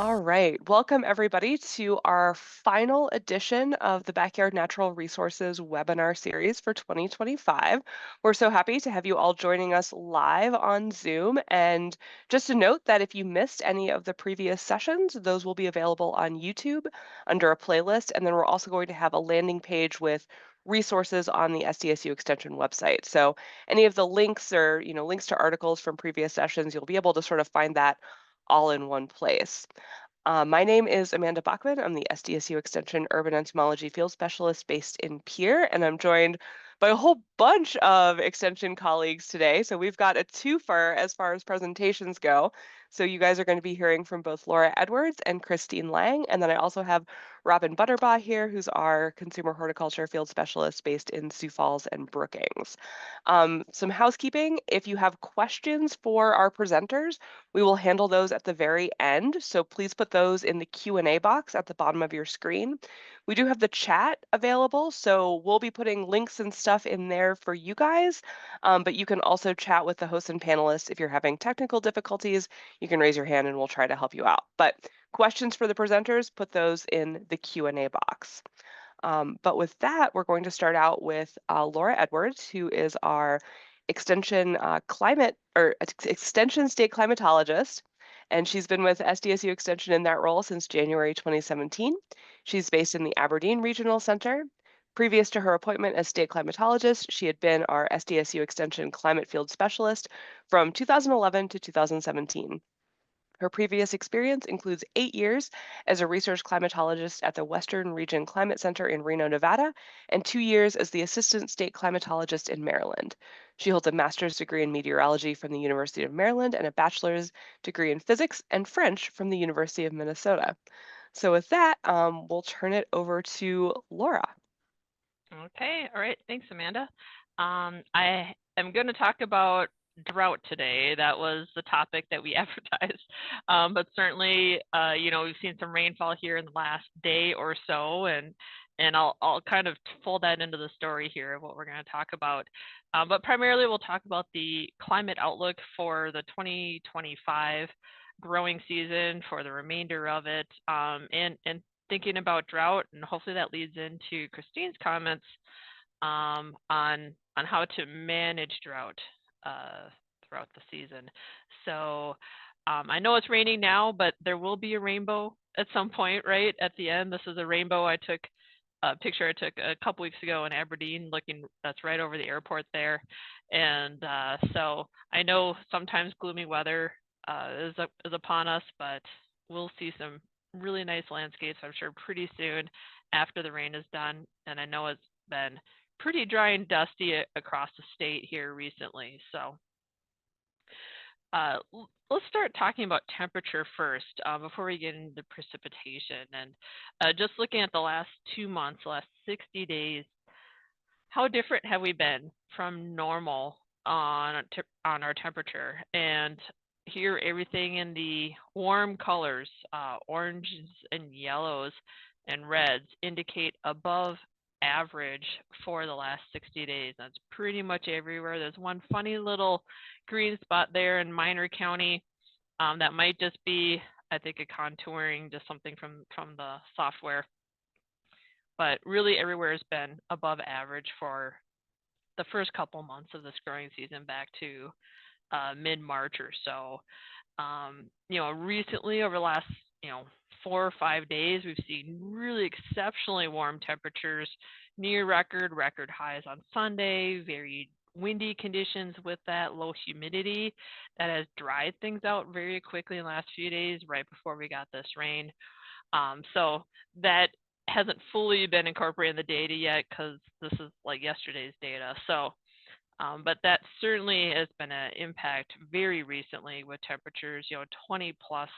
All right. Welcome, everybody, to our final edition of the Backyard Natural Resources webinar series for 2025. We're so happy to have you all joining us live on Zoom. And just a note that if you missed any of the previous sessions, those will be available on YouTube under a playlist. And then we're also going to have a landing page with resources on the SDSU Extension website. So any of the links or, links to articles from previous sessions, you'll be able to sort of find that all in one place. My name is Amanda Bachman. I'm the SDSU Extension Urban Entomology Field Specialist based in Pierre, and I'm joined by a whole bunch of Extension colleagues today. So we've got a twofer as far as presentations go. So you guys are going to be hearing from both Laura Edwards and Kristine Lang. And then I also have Robin Butterbaugh here, who's our Consumer Horticulture Field Specialist based in Sioux Falls and Brookings. Some housekeeping. If you have questions for our presenters, we will handle those at the very end, so please put those in the Q&A box at the bottom of your screen. We do have the chat available, so we'll be putting links and stuff in there for you guys, but you can also chat with the hosts and panelists. If you're having technical difficulties, you can raise your hand and we'll try to help you out. But questions for the presenters, put those in the Q&A box. But with that, we're going to start out with Laura Edwards, who is our extension extension state climatologist. And she's been with SDSU Extension in that role since January 2017. She's based in the Aberdeen Regional Center. Previous to her appointment as state climatologist, she had been our SDSU Extension climate field specialist from 2011 to 2017. Her previous experience includes 8 years as a research climatologist at the Western Region Climate Center in Reno, Nevada, and 2 years as the assistant state climatologist in Maryland. She holds a master's degree in meteorology from the University of Maryland and a bachelor's degree in physics and French from the University of Minnesota. So with that, we'll turn it over to Laura. Okay, all right, thanks, Amanda. I am going to talk about drought today. That was the topic that we advertised, but certainly, we've seen some rainfall here in the last day or so, and I'll kind of fold that into the story here of what we're going to talk about. But primarily, we'll talk about the climate outlook for the 2025 growing season, for the remainder of it, and thinking about drought, and hopefully that leads into Kristine's comments on how to manage drought throughout the season. So I know it's raining now, but there will be a rainbow at some point, right at the end. This is a rainbow a picture I took a couple weeks ago in Aberdeen, that's right over the airport there. And so I know sometimes gloomy weather is upon us, but we'll see some really nice landscapes, I'm sure, pretty soon after the rain is done. And I know it's been pretty dry and dusty across the state here recently. So let's start talking about temperature first before we get into precipitation. And just looking at the last 2 months, the last 60 days, how different have we been from normal on our temperature? And here, everything in the warm colors, oranges and yellows and reds, indicate above average for the last 60 days. That's pretty much everywhere. There's one funny little green spot there in Minor County that might just be, I think, a contouring, just something from the software. But really, everywhere has been above average for the first couple months of this growing season, back to mid-March or so. Recently, over the last 4 or 5 days, we've seen really exceptionally warm temperatures, near record highs on Sunday, very windy conditions with that, low humidity that has dried things out very quickly in the last few days, right before we got this rain. So that hasn't fully been incorporated in the data yet, because this is like yesterday's data. So but that certainly has been an impact very recently, with temperatures 20 plus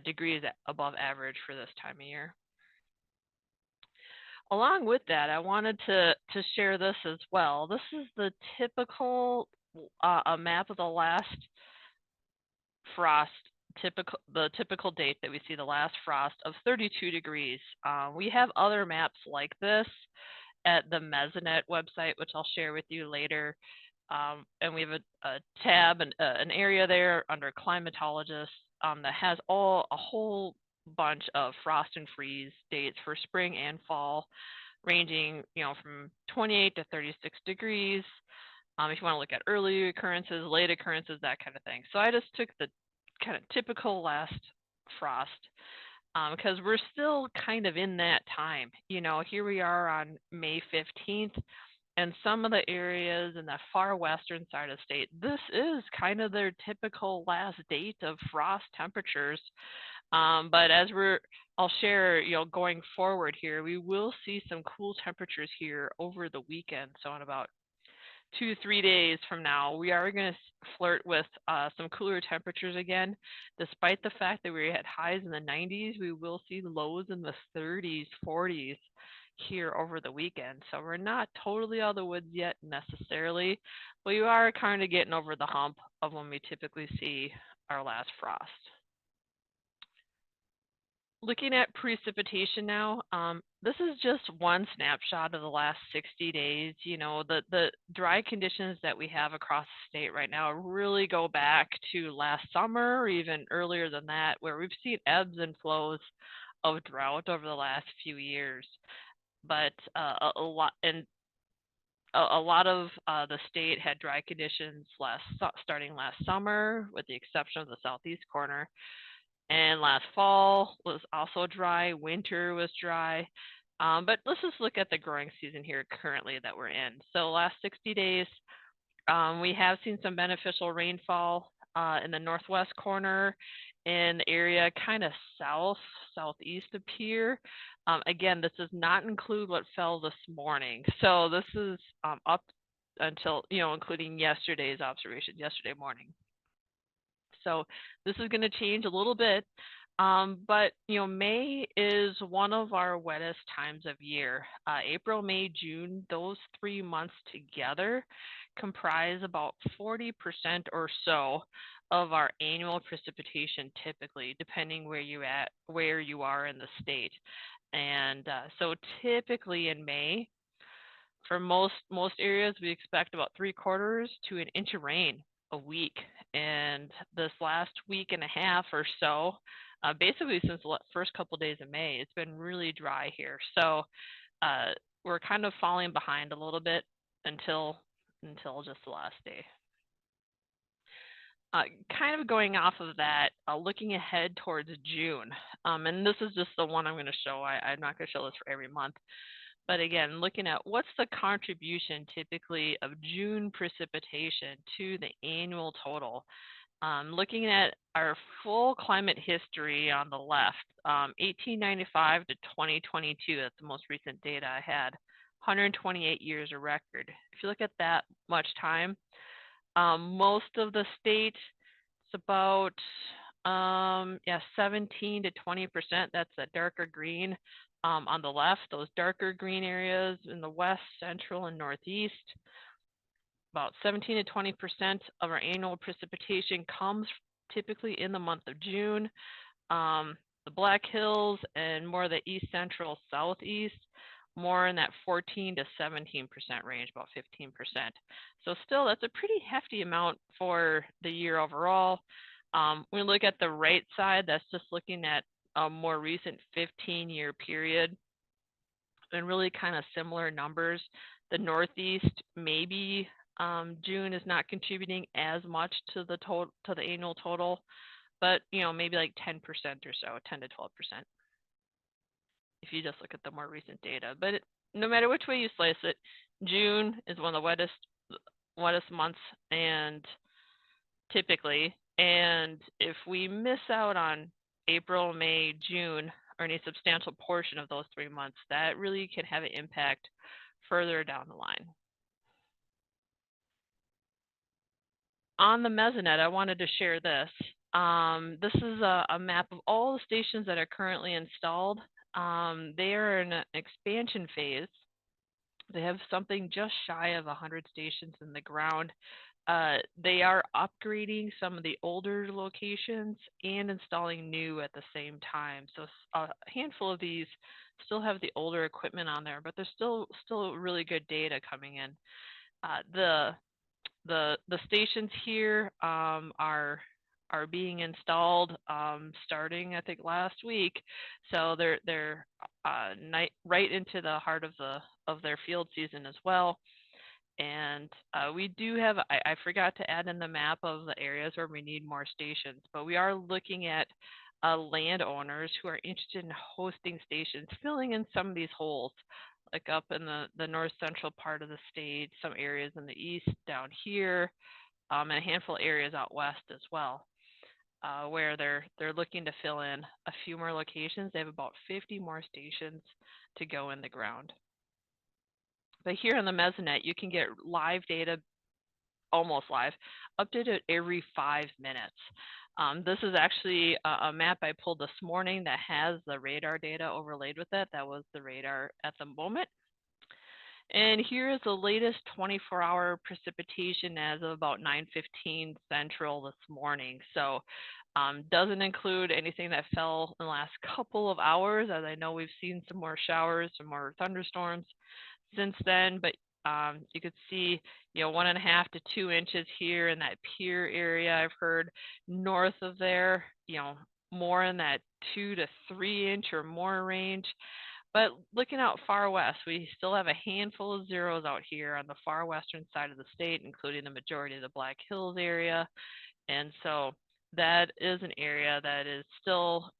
degrees above average for this time of year. Along with that, I wanted to share this as well. This is the typical a map of the last frost, the typical date that we see the last frost of 32 degrees. We have other maps like this at the Mesonet website, which I'll share with you later. And we have a tab and an area there under climatologists that has a whole bunch of frost and freeze dates for spring and fall, ranging, from 28 to 36 degrees. If you want to look at early occurrences, late occurrences, that kind of thing. So I just took the kind of typical last frost, because we're still kind of in that time. Here we are on May 15th, and some of the areas in the far western side of the state, this is kind of their typical last date of frost temperatures. But I'll share, going forward here, we will see some cool temperatures here over the weekend. So in about 2-3 days from now, we are going to flirt with some cooler temperatures again. Despite the fact that we had highs in the 90s, we will see lows in the 30s, 40s here over the weekend. So we're not totally out of the woods yet necessarily, but we are kind of getting over the hump of when we typically see our last frost. Looking at precipitation now, this is just one snapshot of the last 60 days. The dry conditions that we have across the state right now really go back to last summer or even earlier than that, where we've seen ebbs and flows of drought over the last few years. But a lot of the state had dry conditions starting last summer, with the exception of the southeast corner. And last fall was also dry. Winter was dry. But let's just look at the growing season here currently that we're in. So last 60 days, we have seen some beneficial rainfall in the northwest corner, in the area kind of southeast of here. Again, this does not include what fell this morning. So this is up until, including yesterday's observations, yesterday morning. So this is going to change a little bit. But, May is one of our wettest times of year. April, May, June, those 3 months together comprise about 40% or so of our annual precipitation typically, depending where you are in the state. And so typically in May, for most areas, we expect about 3/4 to an inch of rain a week. And this last week and a half or so, basically since the first couple of days of May, it's been really dry here. So we're kind of falling behind a little bit until just the last day. Kind of going off of that, looking ahead towards June, and this is just the one I'm going to show. I'm not going to show this for every month. But again, looking at what's the contribution typically of June precipitation to the annual total. Looking at our full climate history on the left, 1895 to 2022, that's the most recent data I had, 128 years of record. If you look at that much time, most of the state, it's about 17 to 20%. That's a darker green. On the left, those darker green areas in the west, central, and northeast, about 17 to 20% of our annual precipitation comes typically in the month of June. The Black Hills and more of the east central southeast, more in that 14 to 17% range, about 15%. So still, that's a pretty hefty amount for the year overall. When we look at the right side, that's just looking at a more recent 15-year period, and really kind of similar numbers. The Northeast, maybe June is not contributing as much to the annual total, but maybe like 10% or so, 10 to 12%. If you just look at the more recent data. But no matter which way you slice it, June is one of the wettest months, and typically, and if we miss out on April, May, June, or any substantial portion of those 3 months, that really can have an impact further down the line. On the Mesonet, I wanted to share this. This is a map of all the stations that are currently installed. They are in an expansion phase. They have something just shy of 100 stations in the ground. They are upgrading some of the older locations and installing new at the same time. So a handful of these still have the older equipment on there, but there's still really good data coming in. The stations here are are being installed starting, I think, last week. So they're right into the heart of their field season as well. And we do have, I forgot to add in the map of the areas where we need more stations, but we are looking at landowners who are interested in hosting stations, filling in some of these holes, like up in the north central part of the state, some areas in the east down here, and a handful of areas out west as well, where they're looking to fill in a few more locations. They have about 50 more stations to go in the ground. But here on the Mesonet, you can get live data, almost live, updated every 5 minutes. This is actually a map I pulled this morning that has the radar data overlaid with it. That was the radar at the moment. And here is the latest 24-hour precipitation as of about 9:15 Central this morning. So doesn't include anything that fell in the last couple of hours, as I know we've seen some more showers, some more thunderstorms since then. But you could see, 1.5 to 2 inches here in that Pier area. I've heard north of there, more in that 2 to 3 inch or more range. But looking out far west, we still have a handful of zeros out here on the far western side of the state, including the majority of the Black Hills area. And so that is an area that is still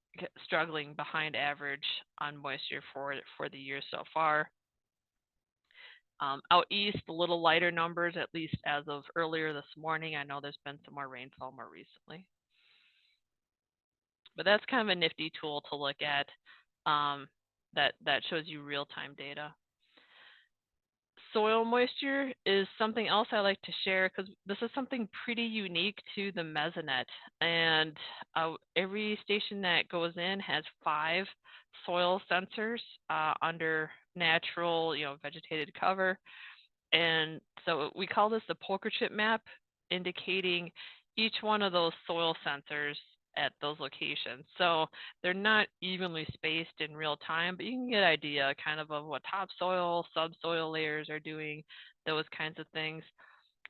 struggling behind average on moisture for the year so far. Out east, a little lighter numbers, at least as of earlier this morning. I know there's been some more rainfall more recently. But that's kind of a nifty tool to look at that shows you real-time data. Soil moisture is something else I like to share because this is something pretty unique to the Mesonet. And every station that goes in has 5 soil sensors under natural, vegetated cover. And so we call this the poker chip map, indicating each one of those soil sensors at those locations. So they're not evenly spaced in real time, but you can get an idea kind of what topsoil, subsoil layers are doing, those kinds of things.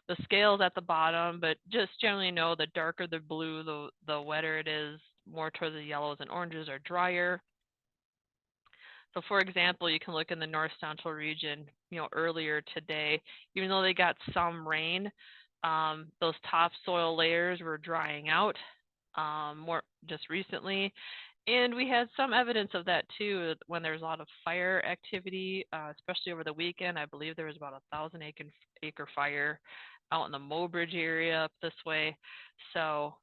The scale's at the bottom, but just generally know the darker the blue, the wetter it is, more towards the yellows and oranges are drier. So for example, you can look in the north central region, earlier today, even though they got some rain, those topsoil layers were drying out more just recently. And we had some evidence of that too when there's a lot of fire activity, especially over the weekend. I believe there was about 1,000-acre fire out in the Mobridge area up this way. So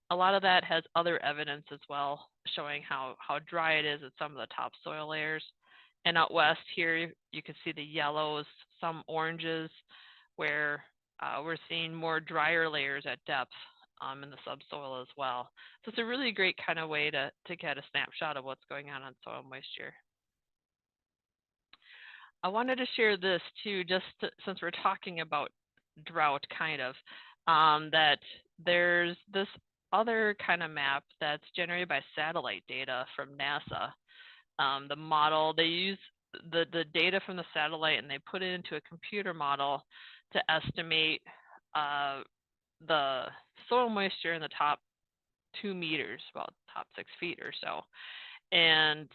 a lot of that has other evidence as well, showing how dry it is at some of the topsoil layers. And out west here, you can see the yellows, some oranges, where we're seeing more drier layers at depth in the subsoil as well. So it's a really great kind of way to get a snapshot of what's going on soil moisture. I wanted to share this too, since we're talking about drought kind of, that there's this other kind of map that's generated by satellite data from NASA. The model, they use the data from the satellite and they put it into a computer model to estimate the soil moisture in the top 2 meters, about top 6 feet or so, and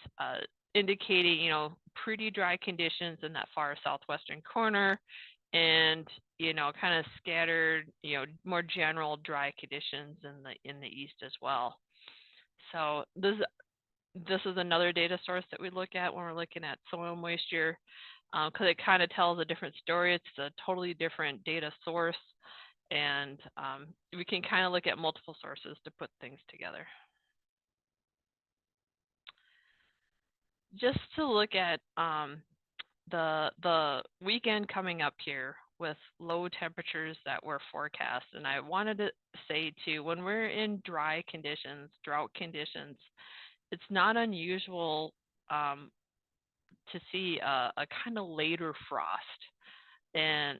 indicating, pretty dry conditions in that far southwestern corner, and kind of scattered, more general dry conditions in the east as well. So this is another data source that we look at when we're looking at soil moisture, because it kind of tells a different story. It's a totally different data source, and we can kind of look at multiple sources to put things together. Just to look at the weekend coming up here with low temperatures that were forecast, and I wanted to say too, when we're in dry conditions, drought conditions, it's not unusual to see a kind of later frost and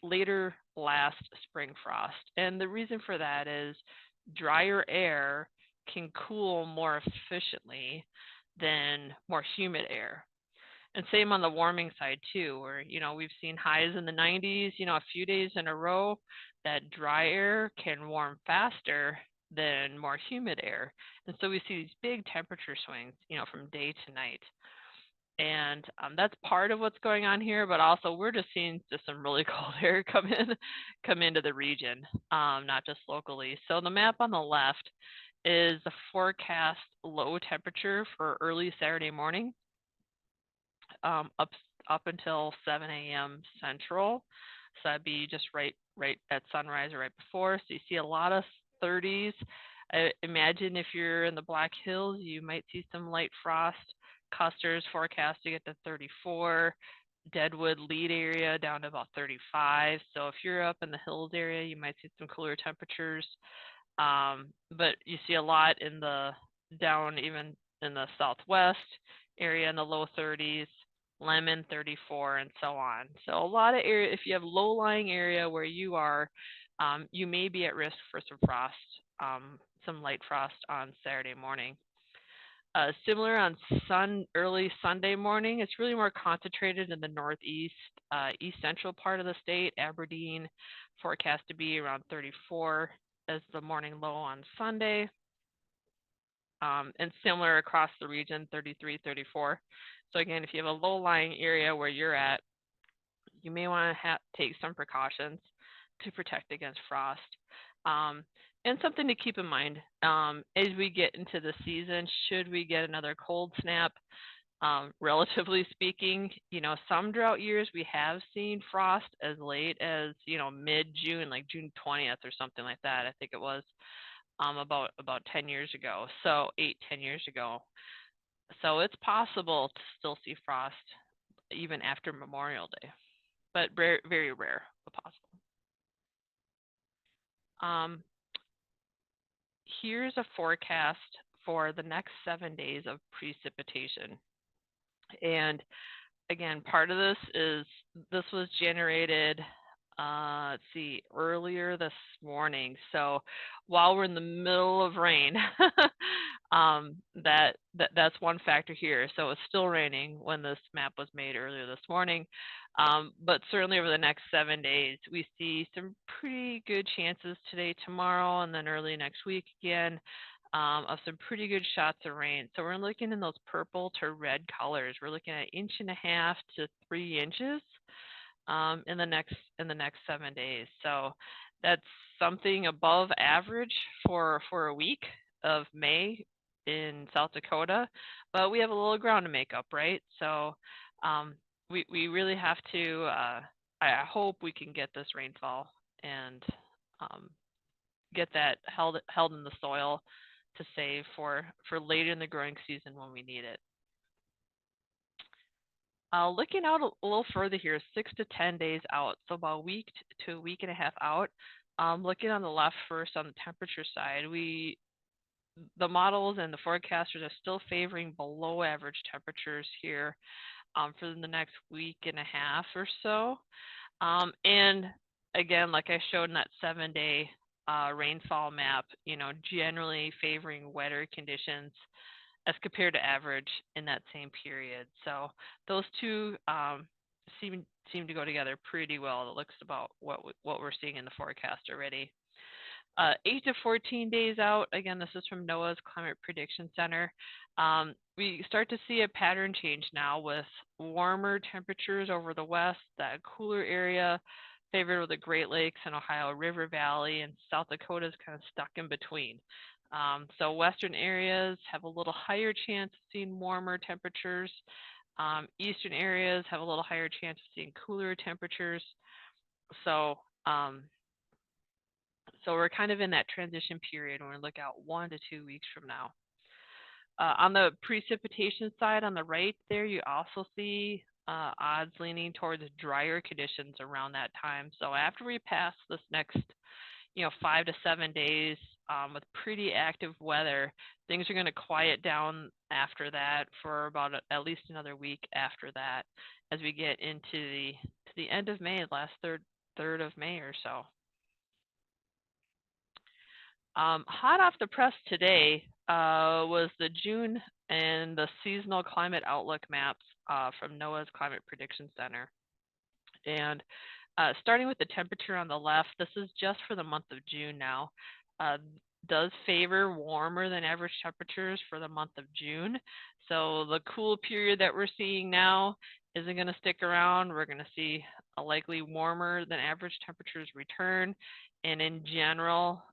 later last spring frost. And the reason for that is drier air can cool more efficiently than more humid air. And same on the warming side too, where we've seen highs in the 90s, a few days in a row. That dry air can warm faster than more humid air. And so we see these big temperature swings, from day to night. And that's part of what's going on here, but also we're just seeing just some really cold air come into the region, not just locally. So the map on the left is the forecast low temperature for early Saturday morning, up until 7 a.m. Central. So that'd be just right at sunrise or right before. So you see a lot of 30s. I imagine if you're in the Black Hills, you might see some light frost. Custer's forecast to get to 34. Deadwood lead area down to about 35. So if you're up in the hills area, you might see some cooler temperatures. But you see a lot down even in the southwest area in the low 30s, Lemon 34, and so on. So a lot of area, if you have low-lying area where you are, you may be at risk for some frost, some light frost on Saturday morning. Similar on early Sunday morning, it's really more concentrated in the northeast, east central part of the state. Aberdeen forecast to be around 34 as the morning low on Sunday. And similar across the region, 33, 34. So again, if you have a low-lying area where you're at, you may want to take some precautions to protect against frost. And something to keep in mind as we get into the season, should we get another cold snap, relatively speaking, some drought years we have seen frost as late as, mid-June, like June 20th or something like that. I think it was about 10 years ago. So 8-10 years ago. So it's possible to still see frost even after Memorial Day, but very, very rare, but possible. Here's a forecast for the next 7 days of precipitation. And again, part of this was generated, let's see, earlier this morning. So while we're in the middle of rain, that's one factor here. So it's still raining when this map was made earlier this morning. But certainly over the next 7 days, we see some pretty good chances today, tomorrow, and then early next week again, of some pretty good shots of rain. So we're looking in those purple to red colors. We're looking at 1.5 to 3 inches in the next 7 days. So that's something above average for a week of May in South Dakota, but we have a little ground to make up, right? So we really have to. I hope we can get this rainfall and get that held in the soil to save for later in the growing season when we need it. Looking out a little further here, 6 to 10 days out, so about a week to a week and a half out. Looking on the left first on the temperature side, the models and the forecasters are still favoring below average temperatures here for the next week and a half or so. And again, like I showed in that 7-day rainfall map, generally favoring wetter conditions as compared to average in that same period. So those two seem to go together pretty well. It looks about what we're seeing in the forecast already. 8 to 14 days out, again, this is from NOAA's Climate Prediction Center. We start to see a pattern change now with warmer temperatures over the west, that cooler area favored with the Great Lakes and Ohio River Valley, and South Dakota is kind of stuck in between. So western areas have a little higher chance of seeing warmer temperatures. Eastern areas have a little higher chance of seeing cooler temperatures. So we're kind of in that transition period when we look out 1 to 2 weeks from now. On the precipitation side on the right there, you also see odds leaning towards drier conditions around that time. So after we pass this next 5 to 7 days with pretty active weather, things are going to quiet down after that for about at least another week after that, as we get into the end of May, last third of May or so. Hot off the press today was the June and the seasonal climate outlook maps from NOAA's Climate Prediction Center. And starting with the temperature on the left, this is just for the month of June now. does favor warmer than average temperatures for the month of June. So the cool period that we're seeing now isn't going to stick around. We're going to see a likely warmer than average temperatures return, and in general,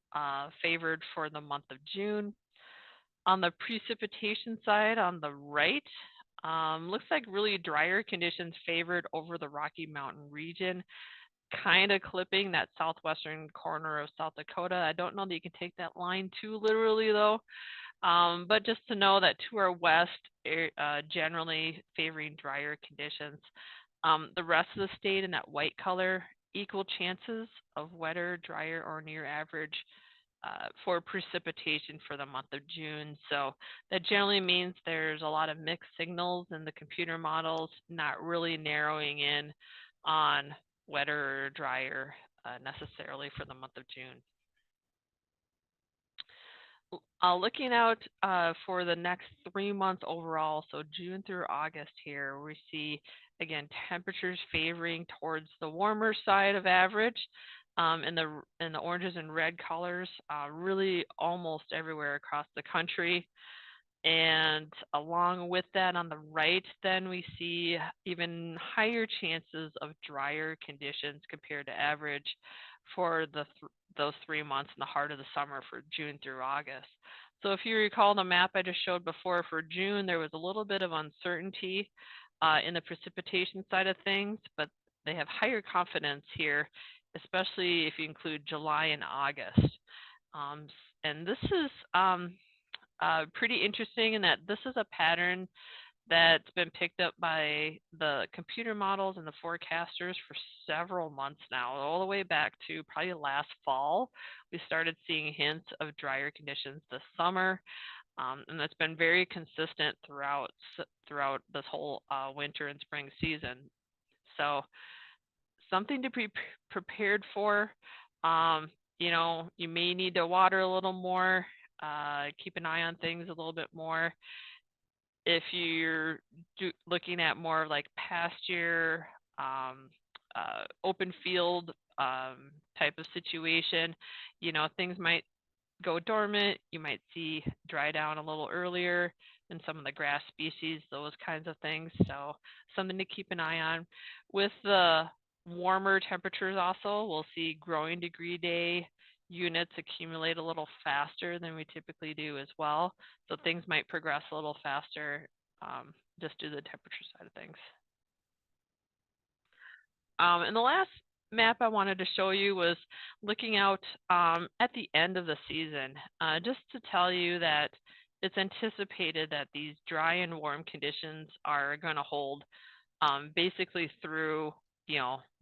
favored for the month of June. On the precipitation side, on the right, looks like really drier conditions favored over the Rocky Mountain region, kind of clipping that southwestern corner of South Dakota. I don't know that you can take that line too literally though, but just to know that to our west, generally favoring drier conditions. The rest of the state in that white color, equal chances of wetter, drier, or near average for precipitation for the month of June. So that generally means there's a lot of mixed signals in the computer models, not really narrowing in on wetter or drier necessarily for the month of June. Looking out for the next 3 months overall, so June through August here, we see, again, temperatures favoring towards the warmer side of average in the oranges and red colors, really almost everywhere across the country. And along with that on the right, then we see even higher chances of drier conditions compared to average for those 3 months in the heart of the summer for June through August. So if you recall the map I just showed before for June, there was a little bit of uncertainty in the precipitation side of things, but they have higher confidence here, especially if you include July and August. And this is pretty interesting in that this is a pattern that's been picked up by the computer models and the forecasters for several months now, all the way back to probably last fall. We started seeing hints of drier conditions this summer, and that's been very consistent throughout this whole winter and spring season. So something to be prepared for. You may need to water a little more, keep an eye on things a little bit more. If you're looking at more like pasture, open field type of situation, things might go dormant. You might see dry down a little earlier in some of the grass species, those kinds of things. So something to keep an eye on. With the warmer temperatures also, we'll see growing degree day units accumulate a little faster than we typically do as well. So things might progress a little faster just due to the temperature side of things. And the last map I wanted to show you was looking out at the end of the season, just to tell you that it's anticipated that these dry and warm conditions are going to hold basically through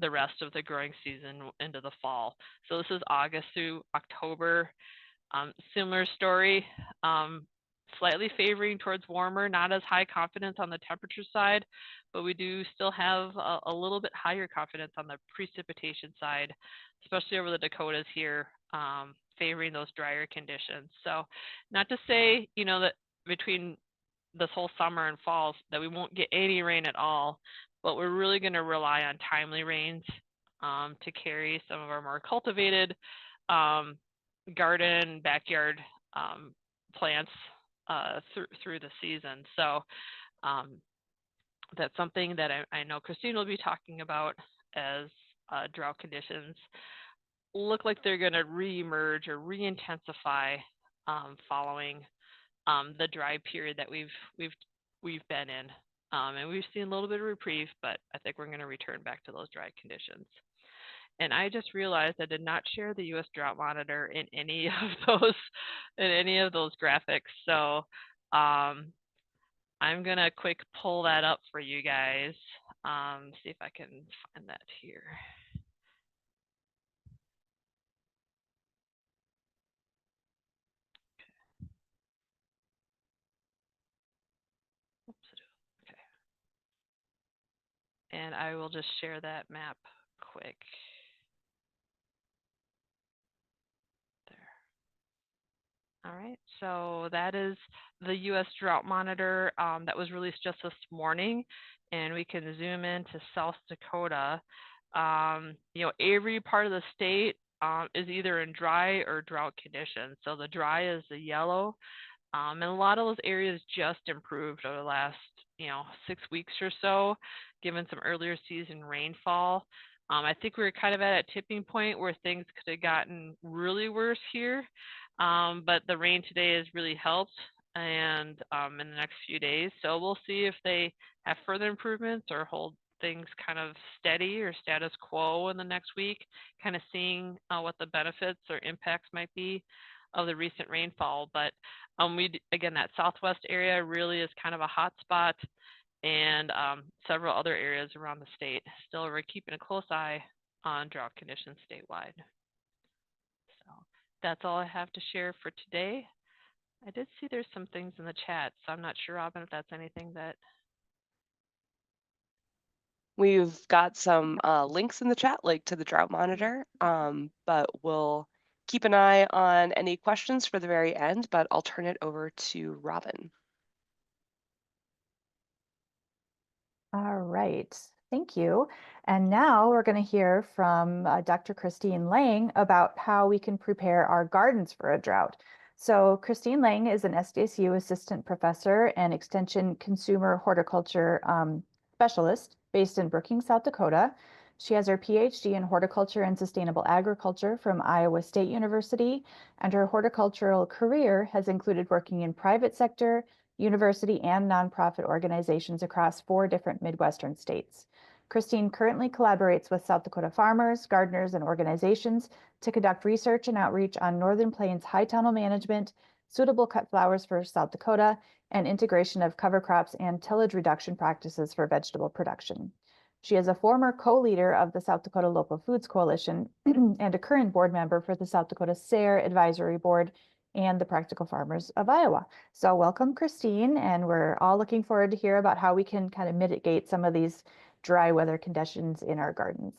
the rest of the growing season into the fall. So this is August through October. Similar story, slightly favoring towards warmer, not as high confidence on the temperature side, but we do still have a little bit higher confidence on the precipitation side, especially over the Dakotas here, favoring those drier conditions. So not to say, that between this whole summer and fall that we won't get any rain at all, but we're really going to rely on timely rains to carry some of our more cultivated garden, backyard plants through the season. So that's something that I know Kristine will be talking about as drought conditions look like they're going to re-emerge or re-intensify following the dry period that we've been in. And we've seen a little bit of reprieve, but I think we're going to return back to those dry conditions. And I just realized I did not share the U.S. Drought Monitor in any of those graphics. So I'm gonna quick pull that up for you guys. See if I can find that here. Oops. Okay. And I will just share that map quick. All right, so that is the U.S. Drought Monitor that was released just this morning, and we can zoom into South Dakota. Every part of the state is either in dry or drought conditions. So the dry is the yellow, and a lot of those areas just improved over the last, 6 weeks or so, given some earlier season rainfall. I think we were kind of at a tipping point where things could have gotten really worse here, but the rain today has really helped, and in the next few days. So we'll see if they have further improvements or hold things kind of steady or status quo in the next week, kind of seeing what the benefits or impacts might be of the recent rainfall. But again, that southwest area really is kind of a hot spot, and several other areas around the state. Still, we're keeping a close eye on drought conditions statewide. So that's all I have to share for today. I did see there's some things in the chat, so I'm not sure, Robin, if that's anything that. We've got some links in the chat, like to the drought monitor, but we'll keep an eye on any questions for the very end, but I'll turn it over to Robin. All right, thank you. And now we're going to hear from Dr. Kristine Lang about how we can prepare our gardens for a drought. So Kristine Lang is an SDSU assistant professor and extension consumer horticulture specialist based in Brookings, South Dakota. She has her PhD in horticulture and sustainable agriculture from Iowa State University, and her horticultural career has included working in private sector, university, and nonprofit organizations across 4 different Midwestern states. Kristine currently collaborates with South Dakota farmers, gardeners, and organizations to conduct research and outreach on Northern Plains high tunnel management, suitable cut flowers for South Dakota, and integration of cover crops and tillage reduction practices for vegetable production. She is a former co-leader of the South Dakota Local Foods Coalition and a current board member for the South Dakota SARE Advisory Board and the Practical Farmers of Iowa. So welcome, Kristine, and we're all looking forward to hear about how we can kind of mitigate some of these dry weather conditions in our gardens.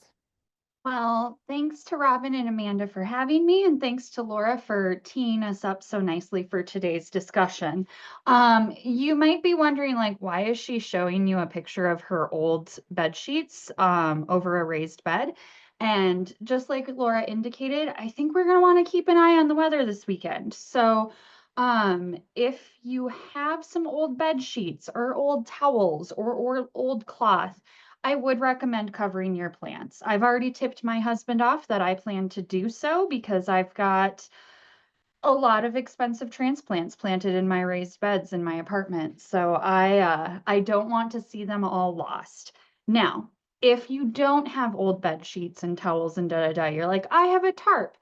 Well, thanks to Robin and Amanda for having me, and thanks to Laura for teeing us up so nicely for today's discussion. You might be wondering, like, why is she showing you a picture of her old bed sheets over a raised bed? And just like Laura indicated, I think we're going to want to keep an eye on the weather this weekend. So if you have some old bed sheets or old towels or old cloth, I would recommend covering your plants. I've already tipped my husband off that I plan to do so because I've got a lot of expensive transplants planted in my raised beds in my apartment. So I don't want to see them all lost. Now, if you don't have old bed sheets and towels and you're like, I have a tarp.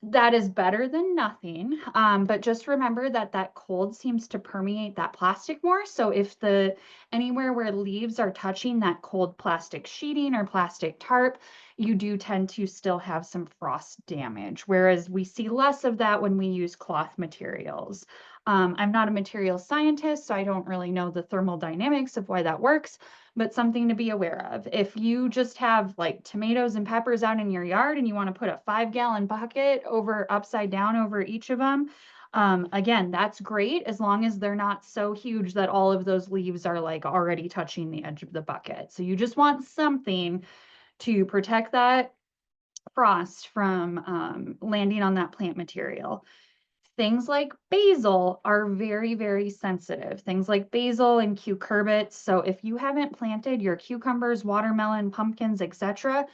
That is better than nothing. But just remember that that cold seems to permeate that plastic more. So if anywhere where leaves are touching that cold plastic sheeting or plastic tarp, you do tend to still have some frost damage. Whereas we see less of that when we use cloth materials. I'm not a material scientist, so I don't really know the thermal dynamics of why that works, but something to be aware of. If you just have like tomatoes and peppers out in your yard and you want to put a 5-gallon bucket upside down over each of them, again, that's great as long as they're not so huge that all of those leaves are like already touching the edge of the bucket. So you just want something to protect that frost from landing on that plant material. Things like basil are very, very sensitive. Things like basil and cucurbits. So if you haven't planted your cucumbers, watermelon, pumpkins, etc.,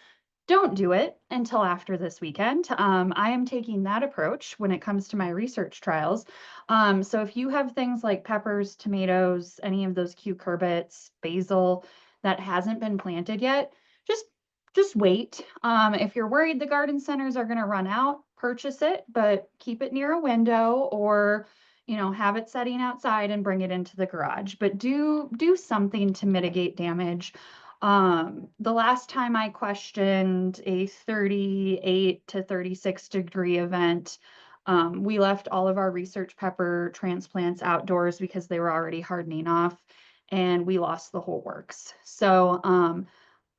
don't do it until after this weekend. I am taking that approach when it comes to my research trials. So if you have things like peppers, tomatoes, any of those cucurbits, basil that hasn't been planted yet, just wait. If you're worried the garden centers are going to run out, purchase it, but keep it near a window or have it setting outside and bring it into the garage. But do something to mitigate damage. The last time I questioned a 38 to 36 degree event, we left all of our research pepper transplants outdoors because they were already hardening off and we lost the whole works. So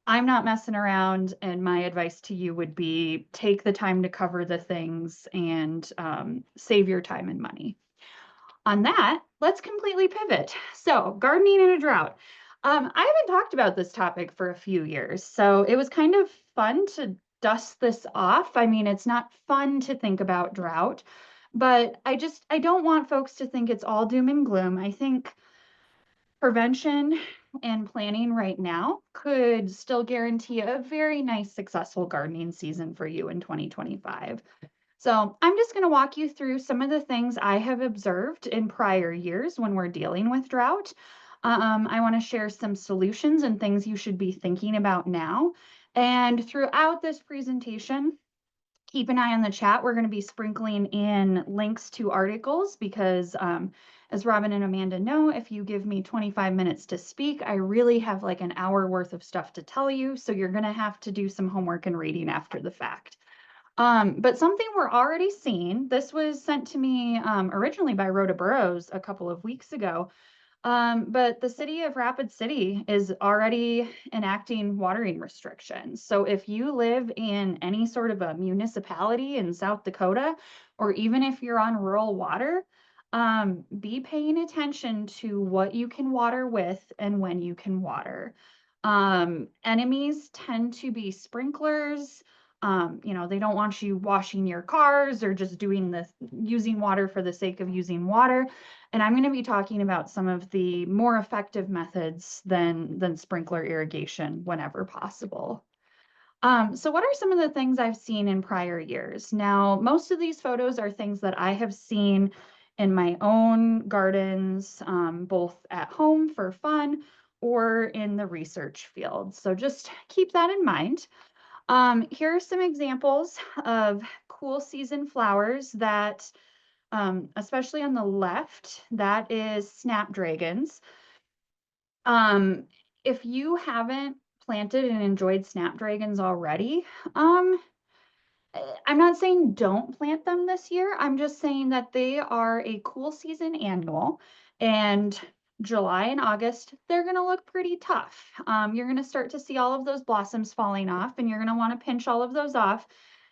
I'm not messing around, and my advice to you would be take the time to cover the things and save your time and money. On that, let's completely pivot. So gardening in a drought. I haven't talked about this topic for a few years, so it was kind of fun to dust this off. I mean, it's not fun to think about drought, but I don't want folks to think it's all doom and gloom. I think prevention and planning right now could still guarantee a very nice, successful gardening season for you in 2025. So I'm just going to walk you through some of the things I have observed in prior years when we're dealing with drought. I want to share some solutions and things you should be thinking about now. And throughout this presentation, keep an eye on the chat. We're going to be sprinkling in links to articles because as Robin and Amanda know, if you give me 25 minutes to speak, I really have like an hour worth of stuff to tell you. So you're going to have to do some homework and reading after the fact. But something we're already seeing, this was sent to me originally by Rhoda Burrows a couple of weeks ago. But the city of Rapid City is already enacting watering restrictions. So if you live in any sort of a municipality in South Dakota, or even if you're on rural water, be paying attention to what you can water with and when you can water. Enemies tend to be sprinklers. They don't want you washing your cars or just using water for the sake of using water. And I'm going to be talking about some of the more effective methods than sprinkler irrigation whenever possible. So what are some of the things I've seen in prior years? Now, most of these photos are things that I have seen in my own gardens, both at home for fun or in the research field. So just keep that in mind. Here are some examples of cool season flowers that, especially on the left, that is snapdragons. If you haven't planted and enjoyed snapdragons already, I'm not saying don't plant them this year. I'm just saying that they are a cool season annual, and July and August, they're going to look pretty tough. You're going to start to see all of those blossoms falling off, and you're going to want to pinch all of those off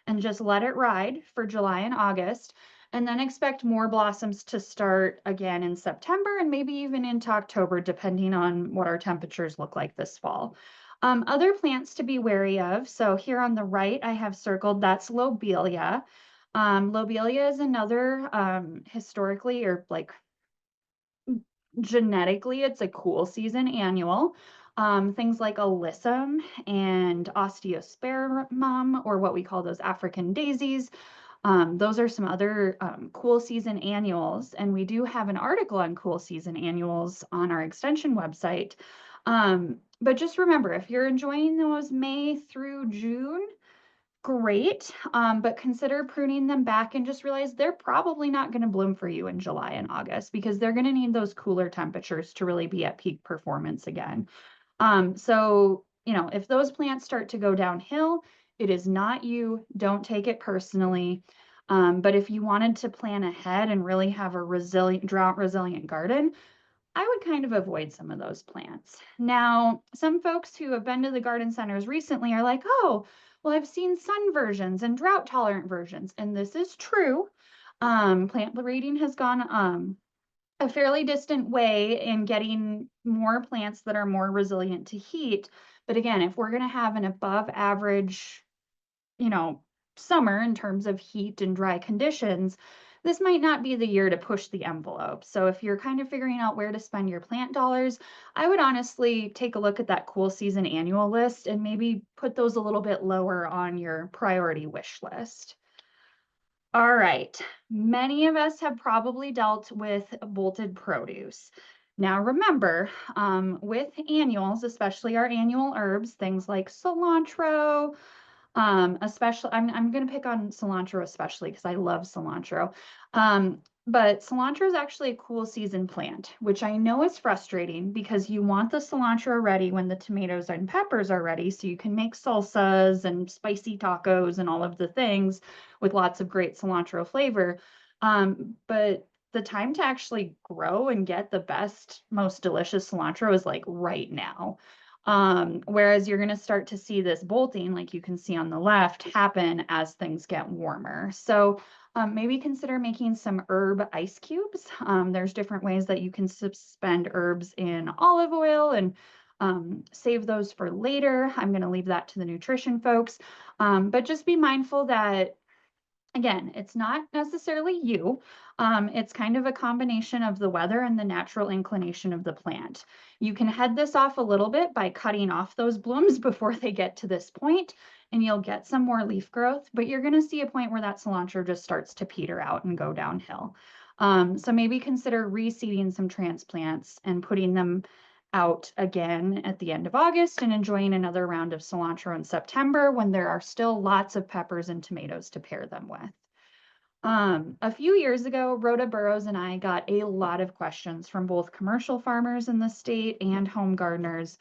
and just let it ride for July and August, and then expect more blossoms to start again in September and maybe even into October, depending on what our temperatures look like this fall. Other plants to be wary of. So here on the right, I have circled, that's lobelia. Lobelia is another historically or like genetically, it's a cool season annual. Things like alyssum and osteospermum, or what we call those African daisies. Those are some other cool season annuals. And we do have an article on cool season annuals on our extension website. But just remember, if you're enjoying those May through June, great. But consider pruning them back and just realize they're probably not going to bloom for you in July and August because they're going to need those cooler temperatures to really be at peak performance again. So, if those plants start to go downhill, it is not you. Don't take it personally. But if you wanted to plan ahead and really have a drought resilient garden, I would kind of avoid some of those plants. Now, some folks who have been to the garden centers recently are like, oh, well, I've seen sun versions and drought tolerant versions. And this is true. Plant breeding has gone a fairly distant way in getting more plants that are more resilient to heat. But again, if we're going to have an above average, summer in terms of heat and dry conditions, this might not be the year to push the envelope. So if you're kind of figuring out where to spend your plant dollars, I would honestly take a look at that cool season annual list and maybe put those a little bit lower on your priority wish list. All right, many of us have probably dealt with bolted produce. Now remember, with annuals, especially our annual herbs, things like cilantro, especially, I'm going to pick on cilantro especially because I love cilantro. But cilantro is actually a cool season plant, which I know is frustrating because you want the cilantro ready when the tomatoes and peppers are ready so you can make salsas and spicy tacos and all of the things with lots of great cilantro flavor. But the time to actually grow and get the best, most delicious cilantro is like right now. Whereas you're going to start to see this bolting, like you can see on the left, happen as things get warmer. So maybe consider making some herb ice cubes. There's different ways that you can suspend herbs in olive oil and save those for later. I'm going to leave that to the nutrition folks. But just be mindful that, again, it's not necessarily you. It's kind of a combination of the weather and the natural inclination of the plant. You can head this off a little bit by cutting off those blooms before they get to this point, and you'll get some more leaf growth, but you're going to see a point where that cilantro just starts to peter out and go downhill. So maybe consider reseeding some transplants and putting them out again at the end of August and enjoying another round of cilantro in September when there are still lots of peppers and tomatoes to pair them with. A few years ago, Rhoda Burrows and I got a lot of questions from both commercial farmers in the state and home gardeners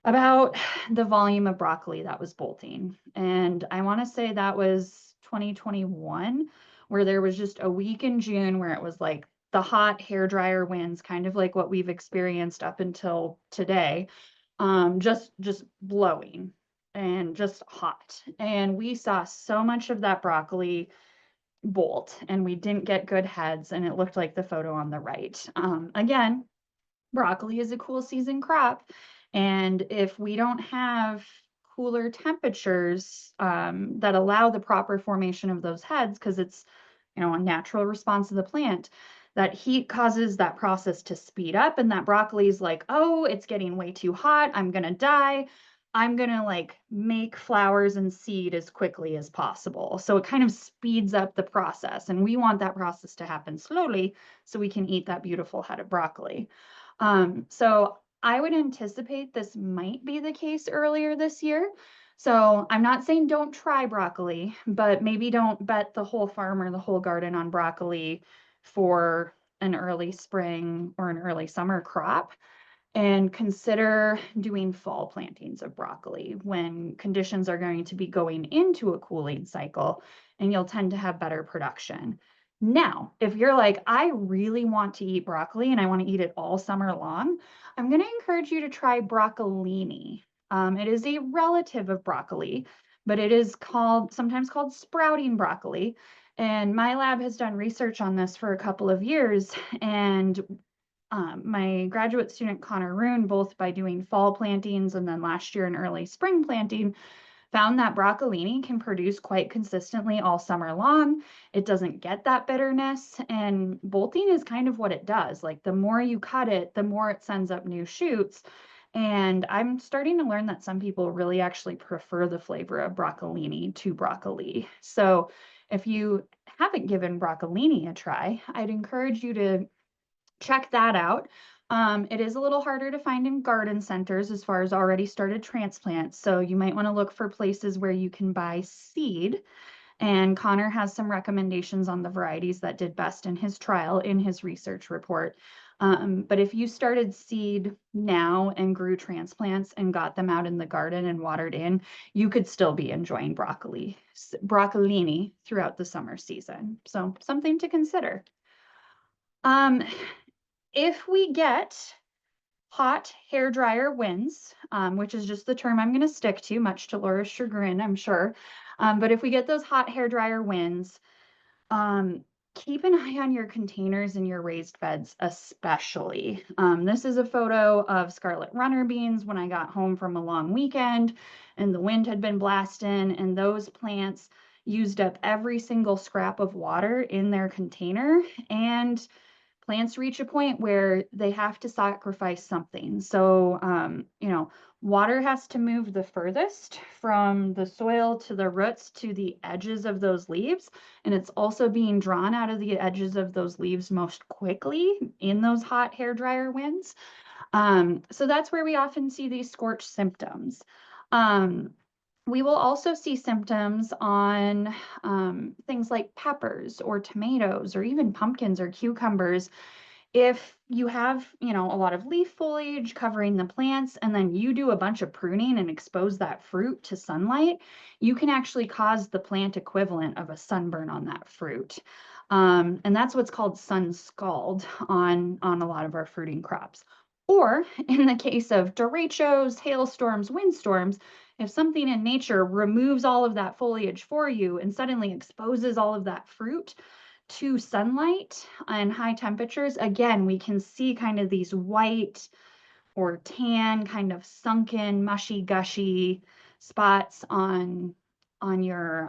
about the volume of broccoli that was bolting. And I want to say that was 2021, where there was just a week in June where it was like the hot hairdryer winds, kind of like what we've experienced up until today, just blowing and just hot. And we saw so much of that broccoli bolt, and we didn't get good heads, and it looked like the photo on the right. Again, broccoli is a cool season crop, and if we don't have cooler temperatures that allow the proper formation of those heads, because it's, you know, a natural response of the plant, that heat causes that process to speed up, and that broccoli is like, oh, it's getting way too hot, I'm gonna die. I'm gonna like make flowers and seed as quickly as possible. So it kind of speeds up the process, and we want that process to happen slowly so we can eat that beautiful head of broccoli. So I would anticipate this might be the case earlier this year. So I'm not saying don't try broccoli, but maybe don't bet the whole farm or the whole garden on broccoli for an early spring or an early summer crop. And consider doing fall plantings of broccoli when conditions are going to be going into a cooling cycle, and you'll tend to have better production. Now, if you're like, I really want to eat broccoli and I want to eat it all summer long, I'm going to encourage you to try broccolini. It is a relative of broccoli, but it is sometimes called sprouting broccoli. And my lab has done research on this for a couple of years, and my graduate student Connor Roon, both by doing fall plantings and then last year an early spring planting, found that broccolini can produce quite consistently all summer long. It doesn't get that bitterness, and bolting is kind of what it does. Like the more you cut it, the more it sends up new shoots. And I'm starting to learn that some people really actually prefer the flavor of broccolini to broccoli. So if you haven't given broccolini a try, I'd encourage you to check that out. It is a little harder to find in garden centers as far as already started transplants. So you might want to look for places where you can buy seed. And Connor has some recommendations on the varieties that did best in his trial in his research report. But if you started seed now and grew transplants and got them out in the garden and watered in, you could still be enjoying broccolini throughout the summer season. So something to consider. If we get hot hairdryer winds, which is just the term I'm going to stick to, much to Laura's chagrin, I'm sure. But if we get those hot hairdryer winds, keep an eye on your containers and your raised beds, especially. This is a photo of scarlet runner beans when I got home from a long weekend and the wind had been blasting, and those plants used up every single scrap of water in their container, and plants reach a point where they have to sacrifice something. So, you know, water has to move the furthest from the soil to the roots to the edges of those leaves. And it's also being drawn out of the edges of those leaves most quickly in those hot hairdryer winds. So that's where we often see these scorch symptoms. We will also see symptoms on things like peppers or tomatoes or even pumpkins or cucumbers. If you have, you know, a lot of leaf foliage covering the plants and then you do a bunch of pruning and expose that fruit to sunlight, you can actually cause the plant equivalent of a sunburn on that fruit. And that's what's called sun scald on a lot of our fruiting crops. Or in the case of derechos, hailstorms, windstorms, if something in nature removes all of that foliage for you and suddenly exposes all of that fruit to sunlight and high temperatures, again, we can see kind of these white or tan, kind of sunken, mushy, gushy spots on your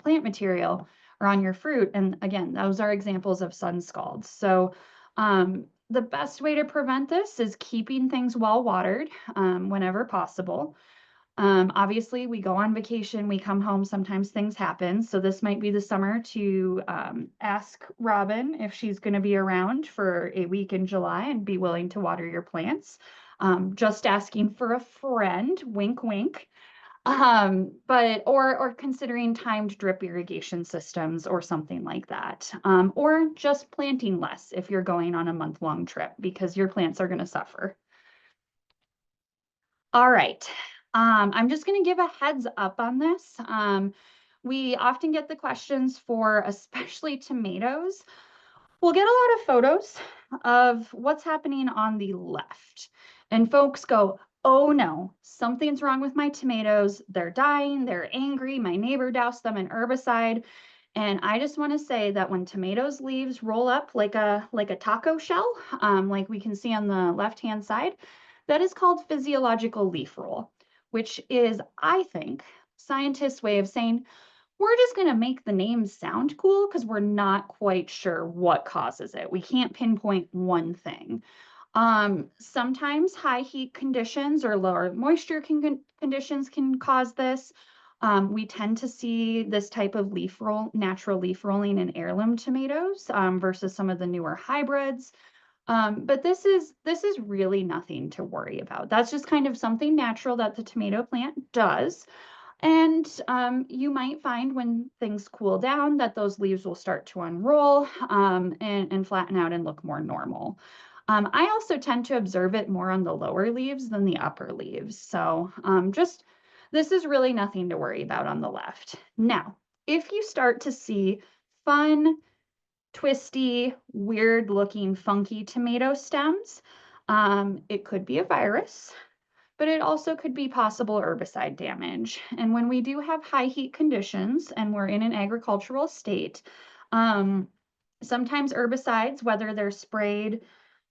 plant material or on your fruit. And again, those are examples of sun scalds. So the best way to prevent this is keeping things well watered whenever possible. Obviously, we go on vacation, we come home, sometimes things happen. So this might be the summer to ask Robin if she's going to be around for a week in July and be willing to water your plants. Just asking for a friend, wink, wink. Or considering timed drip irrigation systems or something like that. Or just planting less if you're going on a month-long trip because your plants are going to suffer. All right. I'm just going to give a heads up on this. We often get the questions for especially tomatoes. We'll get a lot of photos of what's happening on the left. And folks go, oh no, something's wrong with my tomatoes. They're dying, they're angry. My neighbor doused them in herbicide. And I just want to say that when tomatoes leaves roll up like a taco shell, like we can see on the left-hand side, that is called physiological leaf roll, which is, I think, scientists' way of saying, we're just going to make the name sound cool because we're not quite sure what causes it. We can't pinpoint one thing. Sometimes high heat conditions or lower moisture conditions can cause this. We tend to see this type of natural leaf rolling in heirloom tomatoes versus some of the newer hybrids. But this is really nothing to worry about. That's just kind of something natural that the tomato plant does. And you might find when things cool down that those leaves will start to unroll and flatten out and look more normal. I also tend to observe it more on the lower leaves than the upper leaves. So this is really nothing to worry about on the left. Now, if you start to see fun, twisty, weird looking, funky tomato stems, it could be a virus, but it also could be possible herbicide damage. And when we do have high heat conditions and we're in an agricultural state, sometimes herbicides, whether they're sprayed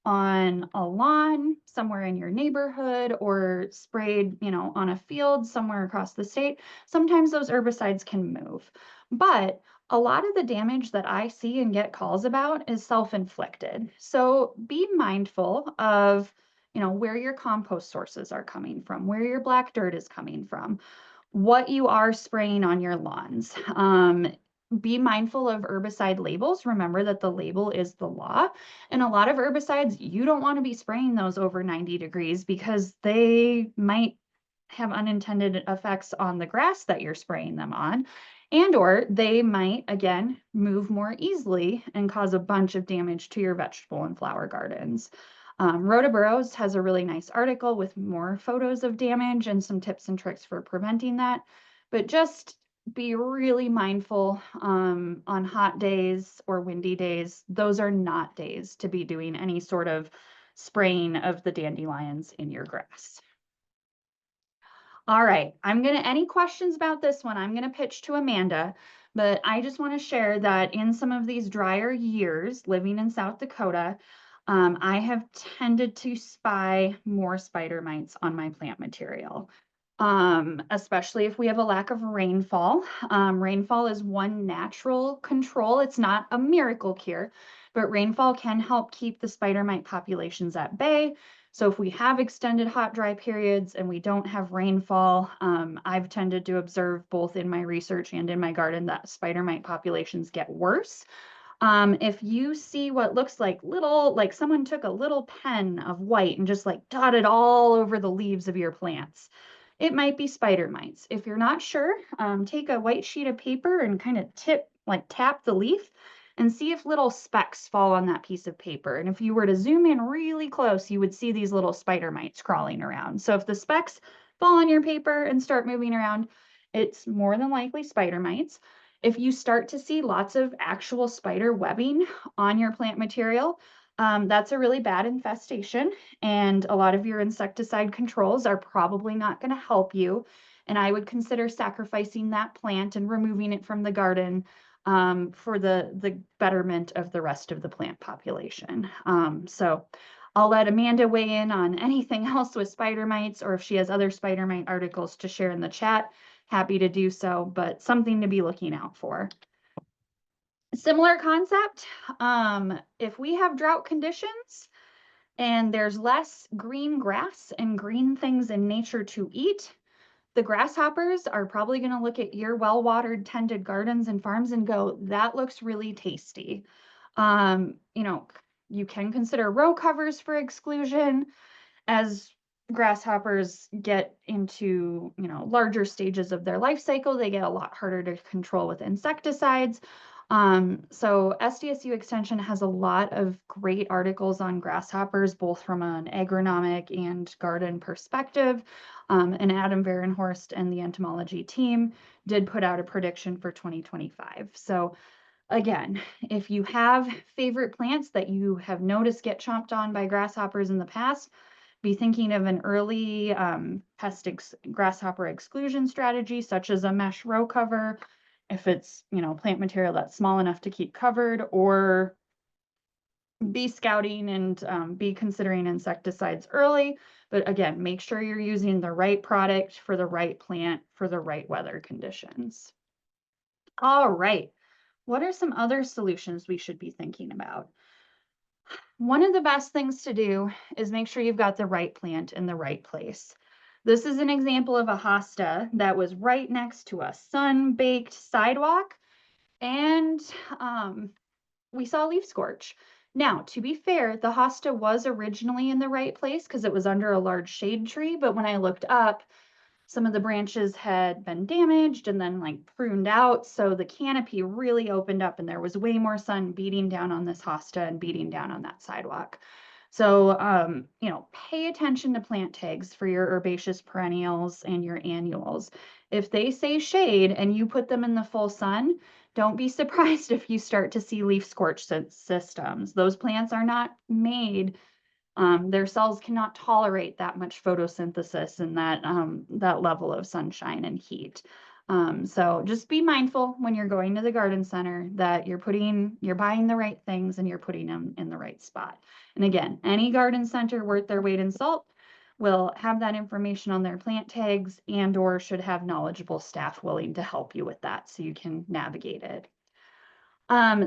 on a lawn somewhere in your neighborhood or sprayed, on a field somewhere across the state, sometimes those herbicides can move. But a lot of the damage that I see and get calls about is self-inflicted. So be mindful of where your compost sources are coming from, where your black dirt is coming from, what you are spraying on your lawns. Be mindful of herbicide labels. Remember that the label is the law. And a lot of herbicides, you don't want to be spraying those over 90 degrees because they might have unintended effects on the grass that you're spraying them on. Or they might, again, move more easily and cause a bunch of damage to your vegetable and flower gardens. Rotaburros has a really nice article with more photos of damage and some tips and tricks for preventing that. But just be really mindful on hot days or windy days. Those are not days to be doing any sort of spraying of the dandelions in your grass. All right, any questions about this one, I'm gonna pitch to Amanda, but I just wanna share that in some of these drier years living in South Dakota, I have tended to spy more spider mites on my plant material, especially if we have a lack of rainfall. Rainfall is one natural control. It's not a miracle cure, but rainfall can help keep the spider mite populations at bay. So if we have extended hot, dry periods and we don't have rainfall, I've tended to observe both in my research and in my garden that spider mite populations get worse. If you see what looks like someone took a little pen of white and just dotted all over the leaves of your plants, it might be spider mites. If you're not sure, take a white sheet of paper and kind of tap the leaf and see if little specks fall on that piece of paper. And if you were to zoom in really close, you would see these little spider mites crawling around. So if the specks fall on your paper and start moving around, it's more than likely spider mites. If you start to see lots of actual spider webbing on your plant material, that's a really bad infestation, and a lot of your insecticide controls are probably not going to help you. And I would consider sacrificing that plant and removing it from the garden for the betterment of the rest of the plant population. So I'll let Amanda weigh in on anything else with spider mites, or if she has other spider mite articles to share in the chat, happy to do so, but something to be looking out for. Similar concept, if we have drought conditions and there's less green grass and green things in nature to eat, the grasshoppers are probably going to look at your well-watered, tended gardens and farms and go, that looks really tasty. You know, you can consider row covers for exclusion. As grasshoppers get into, you know, larger stages of their life cycle, they get a lot harder to control with insecticides. So SDSU Extension has a lot of great articles on grasshoppers, both from an agronomic and garden perspective. And Adam Varenhorst and the entomology team did put out a prediction for 2025. So again, if you have favorite plants that you have noticed get chomped on by grasshoppers in the past, be thinking of an early grasshopper exclusion strategy, such as a mesh row cover, if it's, you know, plant material that's small enough to keep covered, or be scouting and be considering insecticides early. But again, make sure you're using the right product for the right plant for the right weather conditions. All right. What are some other solutions we should be thinking about? One of the best things to do is make sure you've got the right plant in the right place. This is an example of a hosta that was right next to a sun-baked sidewalk, and we saw leaf scorch. Now, to be fair, the hosta was originally in the right place because it was under a large shade tree, but when I looked up, some of the branches had been damaged and then like pruned out. So the canopy really opened up and there was way more sun beating down on this hosta and beating down on that sidewalk. So, you know, pay attention to plant tags for your herbaceous perennials and your annuals. If they say shade and you put them in the full sun, don't be surprised if you start to see leaf scorch systems. Those plants are not made, their cells cannot tolerate that much photosynthesis and that level of sunshine and heat. So just be mindful when you're going to the garden center that you're buying the right things and you're putting them in the right spot. And again, any garden center worth their weight in salt will have that information on their plant tags and or should have knowledgeable staff willing to help you with that so you can navigate it.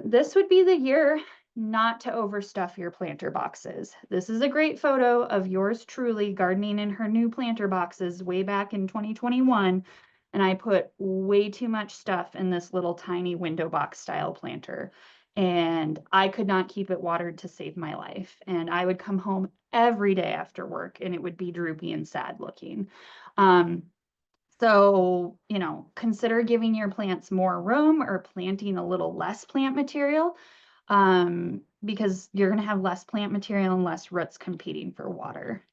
This would be the year not to overstuff your planter boxes. This is a great photo of yours truly gardening in her new planter boxes way back in 2021. And I put way too much stuff in this little tiny window box style planter. And I could not keep it watered to save my life. And I would come home every day after work and it would be droopy and sad looking. So, you know, consider giving your plants more room or planting a little less plant material, because you're going to have less plant material and less roots competing for water.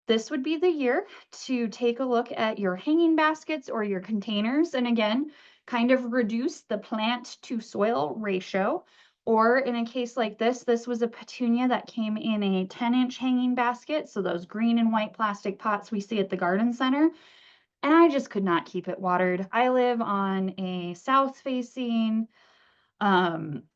This would be the year to take a look at your hanging baskets or your containers. And again, kind of reduce the plant to soil ratio. Or in a case like this was a petunia that came in a 10-inch hanging basket. So those green and white plastic pots we see at the garden center. And I just could not keep it watered. I live on a south-facing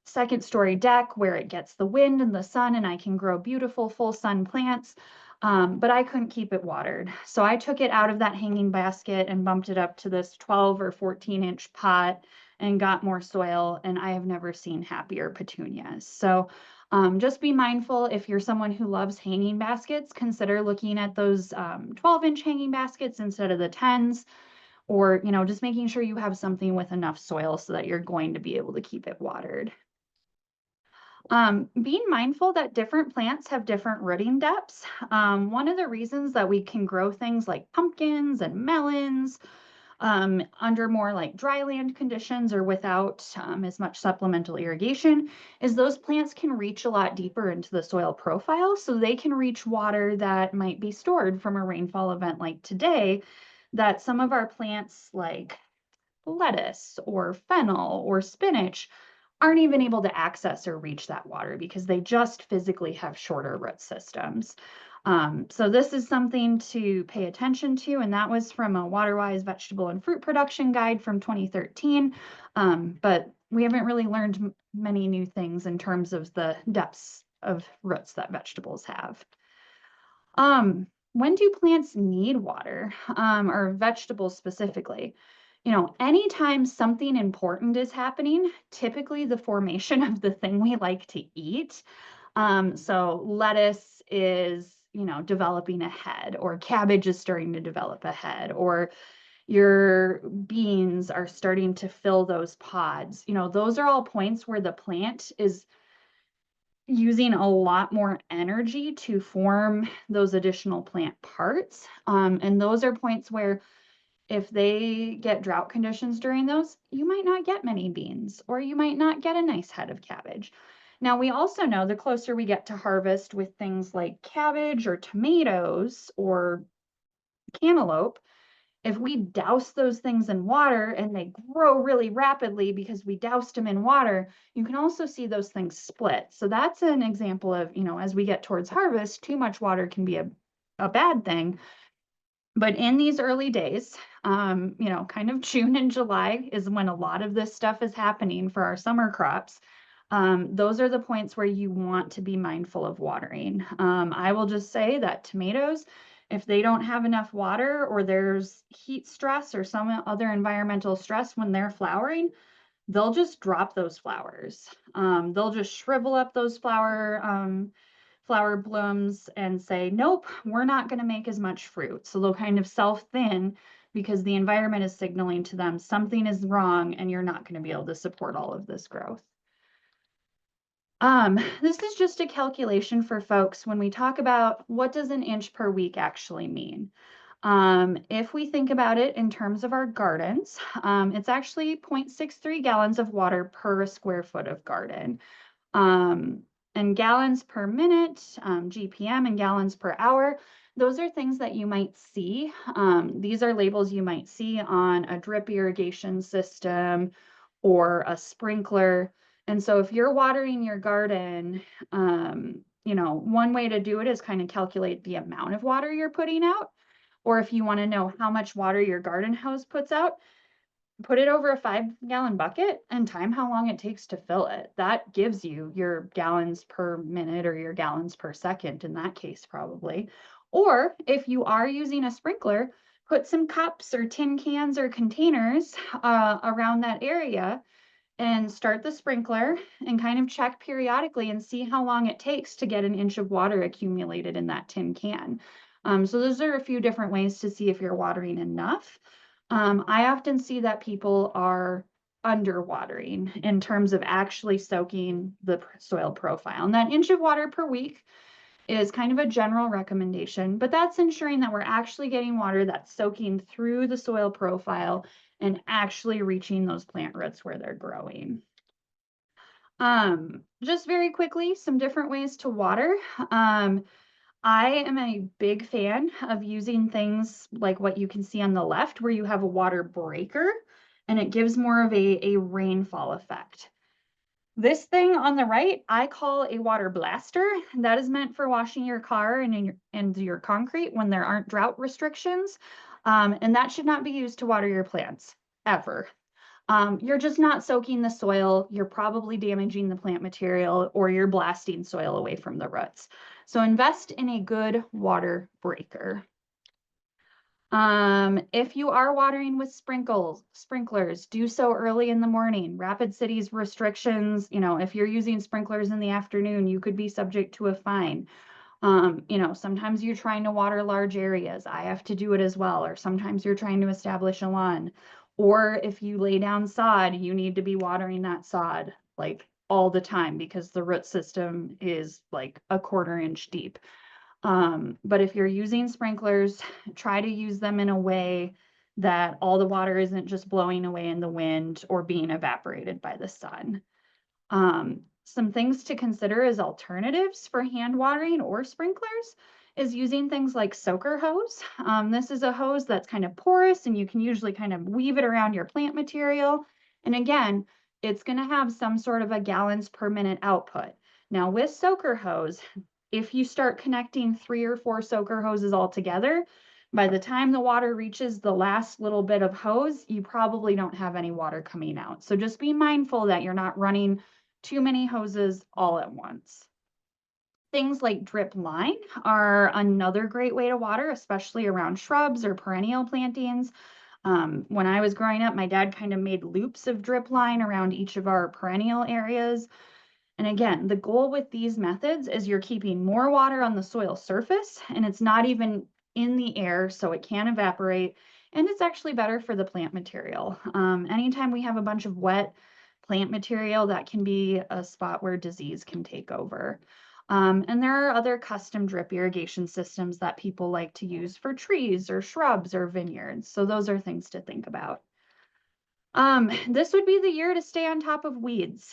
second-story deck where it gets the wind and the sun and I can grow beautiful full sun plants. But I couldn't keep it watered. So I took it out of that hanging basket and bumped it up to this 12 or 14-inch pot and got more soil, and I have never seen happier petunias. So just be mindful if you're someone who loves hanging baskets, consider looking at those 12-inch hanging baskets instead of the 10s, or, you know, just making sure you have something with enough soil so that you're going to be able to keep it watered. Being mindful that different plants have different rooting depths. One of the reasons that we can grow things like pumpkins and melons under more like dry land conditions or without as much supplemental irrigation is those plants can reach a lot deeper into the soil profile. So they can reach water that might be stored from a rainfall event like today, that some of our plants like lettuce or fennel or spinach aren't even able to access or reach that water because they just physically have shorter root systems. So this is something to pay attention to, and that was from a Waterwise Vegetable and Fruit Production Guide from 2013. But we haven't really learned many new things in terms of the depths of roots that vegetables have. When do plants need water, or vegetables specifically? Anytime something important is happening, typically the formation of the thing we like to eat. So lettuce is, developing a head, or cabbage is starting to develop a head, or your beans are starting to fill those pods. Those are all points where the plant is using a lot more energy to form those additional plant parts. And those are points where if they get drought conditions during those, you might not get many beans, or you might not get a nice head of cabbage. Now, we also know the closer we get to harvest with things like cabbage or tomatoes or cantaloupe, if we douse those things in water and they grow really rapidly because we doused them in water, you can also see those things split. So that's an example of, as we get towards harvest, too much water can be a bad thing. But in these early days, kind of June and July is when a lot of this stuff is happening for our summer crops. Those are the points where you want to be mindful of watering. I will just say that tomatoes, if they don't have enough water, or there's heat stress or some other environmental stress when they're flowering, they'll just drop those flowers. They'll just shrivel up those flower blooms and say, nope, we're not going to make as much fruit. So they'll kind of self-thin because the environment is signaling to them something is wrong and you're not going to be able to support all of this growth. This is just a calculation for folks when we talk about what does an inch per week actually mean. If we think about it in terms of our gardens, it's actually 0.63 gallons of water per square foot of garden. And gallons per minute, GPM, and gallons per hour, those are things that you might see. These are labels you might see on a drip irrigation system or a sprinkler. And so if you're watering your garden, one way to do it is kind of calculate the amount of water you're putting out. Or if you want to know how much water your garden hose puts out, put it over a 5-gallon bucket and time how long it takes to fill it. That gives you your gallons per minute or your gallons per second in that case, probably. Or if you are using a sprinkler, put some cups or tin cans or containers around that area and start the sprinkler and kind of check periodically and see how long it takes to get an inch of water accumulated in that tin can. So those are a few different ways to see if you're watering enough. I often see that people are underwatering in terms of actually soaking the soil profile. And that inch of water per week is kind of a general recommendation, but that's ensuring that we're actually getting water that's soaking through the soil profile and actually reaching those plant roots where they're growing. Just very quickly, some different ways to water. I am a big fan of using things like what you can see on the left, where you have a water breaker and it gives more of a rainfall effect. This thing on the right, I call a water blaster. That is meant for washing your car and your concrete when there aren't drought restrictions. And that should not be used to water your plants, ever. You're just not soaking the soil. You're probably damaging the plant material, or you're blasting soil away from the roots. So invest in a good water breaker. If you are watering with sprinklers, do so early in the morning. Rapid City's restrictions, if you're using sprinklers in the afternoon, you could be subject to a fine. Sometimes you're trying to water large areas. I have to do it as well. Or sometimes you're trying to establish a lawn. Or if you lay down sod, you need to be watering that sod like all the time because the root system is like a 1/4 inch deep. But if you're using sprinklers, try to use them in a way that all the water isn't just blowing away in the wind or being evaporated by the sun. Some things to consider as alternatives for hand watering or sprinklers is using things like soaker hose. This is a hose that's kind of porous and you can usually kind of weave it around your plant material. And again, it's going to have some sort of a gallons per minute output. Now with soaker hose, if you start connecting 3 or 4 soaker hoses all together, by the time the water reaches the last little bit of hose, you probably don't have any water coming out. So just be mindful that you're not running too many hoses all at once. Things like drip line are another great way to water, especially around shrubs or perennial plantings. When I was growing up, my dad kind of made loops of drip line around each of our perennial areas. And again, the goal with these methods is you're keeping more water on the soil surface and it's not even in the air, so it can evaporate. And it's actually better for the plant material. Anytime we have a bunch of wet plant material, that can be a spot where disease can take over. And there are other custom drip irrigation systems that people like to use for trees or shrubs or vineyards. So those are things to think about. This would be the year to stay on top of weeds.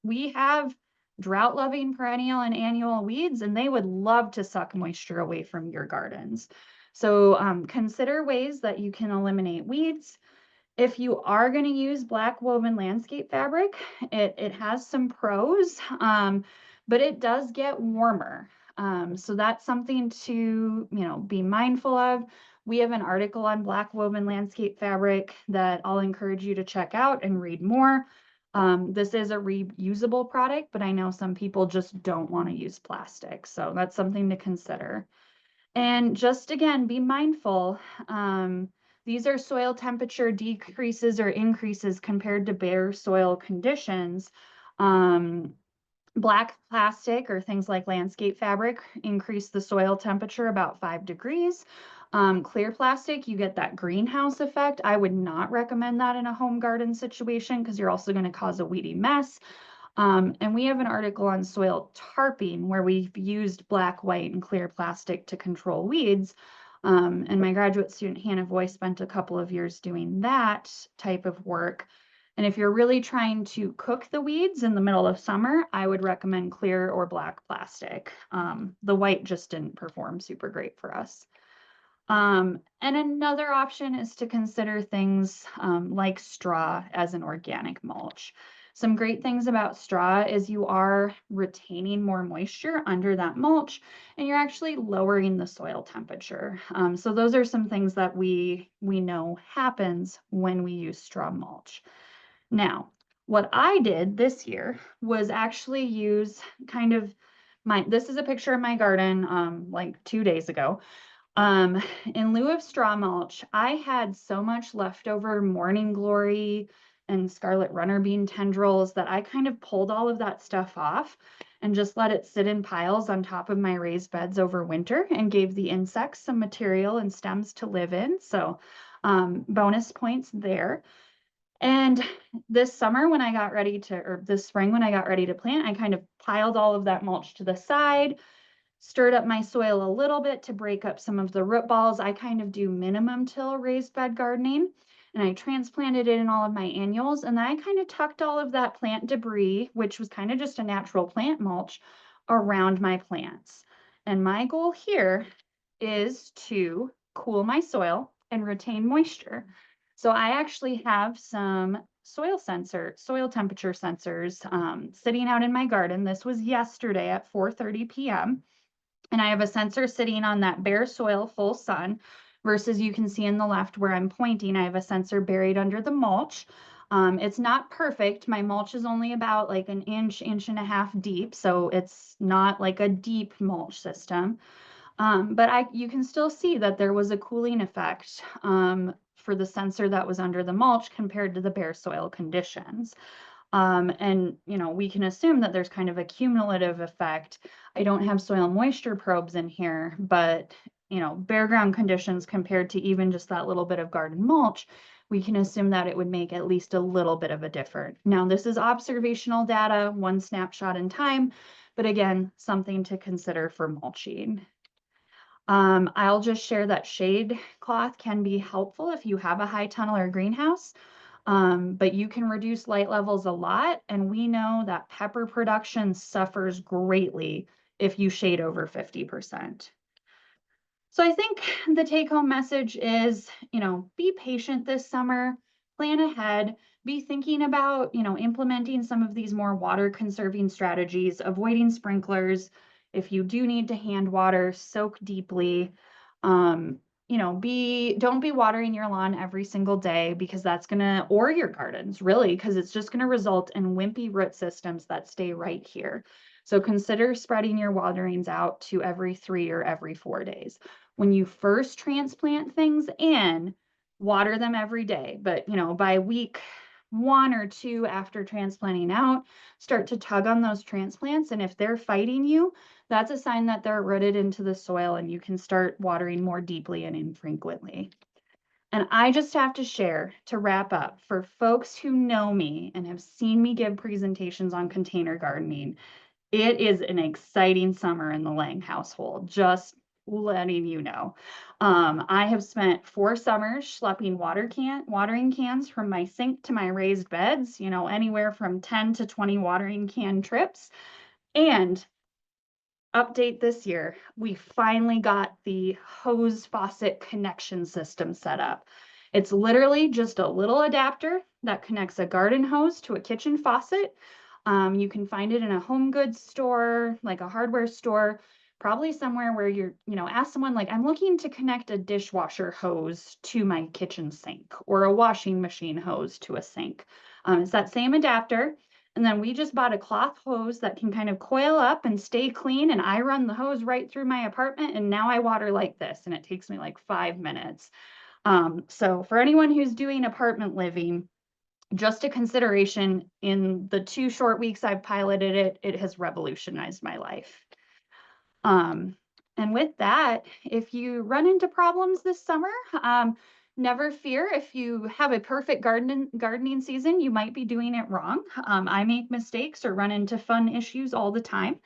We have drought-loving perennial and annual weeds, and they would love to suck moisture away from your gardens. So consider ways that you can eliminate weeds. If you are going to use black woven landscape fabric, it has some pros, but it does get warmer. So that's something to, be mindful of. We have an article on black woven landscape fabric that I'll encourage you to check out and read more. This is a reusable product, but I know some people just don't want to use plastic. So that's something to consider. And just again, be mindful. These are soil temperature decreases or increases compared to bare soil conditions. Black plastic or things like landscape fabric increase the soil temperature about 5 degrees. Clear plastic, you get that greenhouse effect. I would not recommend that in a home garden situation because you're also going to cause a weedy mess. And we have an article on soil tarping where we've used black, white, and clear plastic to control weeds. And my graduate student, Hannah Voy, spent a couple of years doing that type of work. And if you're really trying to cook the weeds in the middle of summer, I would recommend clear or black plastic. The white just didn't perform super great for us. And another option is to consider things like straw as an organic mulch. Some great things about straw is you are retaining more moisture under that mulch and you're actually lowering the soil temperature. So those are some things that we know happens when we use straw mulch. Now, what I did this year was actually use kind of this is a picture of my garden like 2 days ago. In lieu of straw mulch, I had so much leftover morning glory and scarlet runner bean tendrils that I kind of pulled all of that stuff off and just let it sit in piles on top of my raised beds over winter and gave the insects some material and stems to live in. So bonus points there. And this summer when I got ready to, or this spring when I got ready to plant, I kind of piled all of that mulch to the side, stirred up my soil a little bit to break up some of the root balls. I kind of do minimum till raised bed gardening, and I transplanted it in all of my annuals. And then I kind of tucked all of that plant debris, which was kind of just a natural plant mulch, around my plants. And my goal here is to cool my soil and retain moisture. So I actually have some soil temperature sensors sitting out in my garden. This was yesterday at 4:30 p.m. And I have a sensor sitting on that bare soil, full sun, versus you can see in the left where I'm pointing, I have a sensor buried under the mulch. It's not perfect. My mulch is only about like an inch and a half deep. So it's not like a deep mulch system. But you can still see that there was a cooling effect for the sensor that was under the mulch compared to the bare soil conditions. And, we can assume that there's kind of a cumulative effect. I don't have soil moisture probes in here, but, bare ground conditions compared to even just that little bit of garden mulch, we can assume that it would make at least a little bit of a difference. Now, this is observational data, one snapshot in time, but again, something to consider for mulching. I'll just share that shade cloth can be helpful if you have a high tunnel or greenhouse. But you can reduce light levels a lot, and we know that pepper production suffers greatly if you shade over 50%. So I think the take-home message is, be patient this summer, plan ahead, be thinking about, implementing some of these more water-conserving strategies, avoiding sprinklers. If you do need to hand water, soak deeply. Don't be watering your lawn every single day because that's or your gardens really, because it's just gonna result in wimpy root systems that stay right here. So consider spreading your waterings out to every 3 or every 4 days. When you first transplant things in, water them every day, but by week 1 or 2 after transplanting out, start to tug on those transplants. And if they're fighting you, that's a sign that they're rooted into the soil and you can start watering more deeply and infrequently. And I just have to share to wrap up, for folks who know me and have seen me give presentations on container gardening, it is an exciting summer in the Lang household, just letting you know. I have spent 4 summers schlepping watering cans from my sink to my raised beds, anywhere from 10 to 20 watering can trips. And update this year, we finally got the hose faucet connection system set up. It's literally just a little adapter that connects a garden hose to a kitchen faucet. You can find it in a home goods store, like a hardware store, probably somewhere where ask someone like, I'm looking to connect a dishwasher hose to my kitchen sink or a washing machine hose to a sink. It's that same adapter. And then we just bought a cloth hose that can kind of coil up and stay clean. And I run the hose right through my apartment. And now I water like this, and it takes me like 5 minutes. So for anyone who's doing apartment living, just a consideration, in the 2 short weeks I've piloted it, it has revolutionized my life. And with that, if you run into problems this summer, never fear. If you have a perfect gardening season, you might be doing it wrong. I make mistakes or run into fun issues all the time.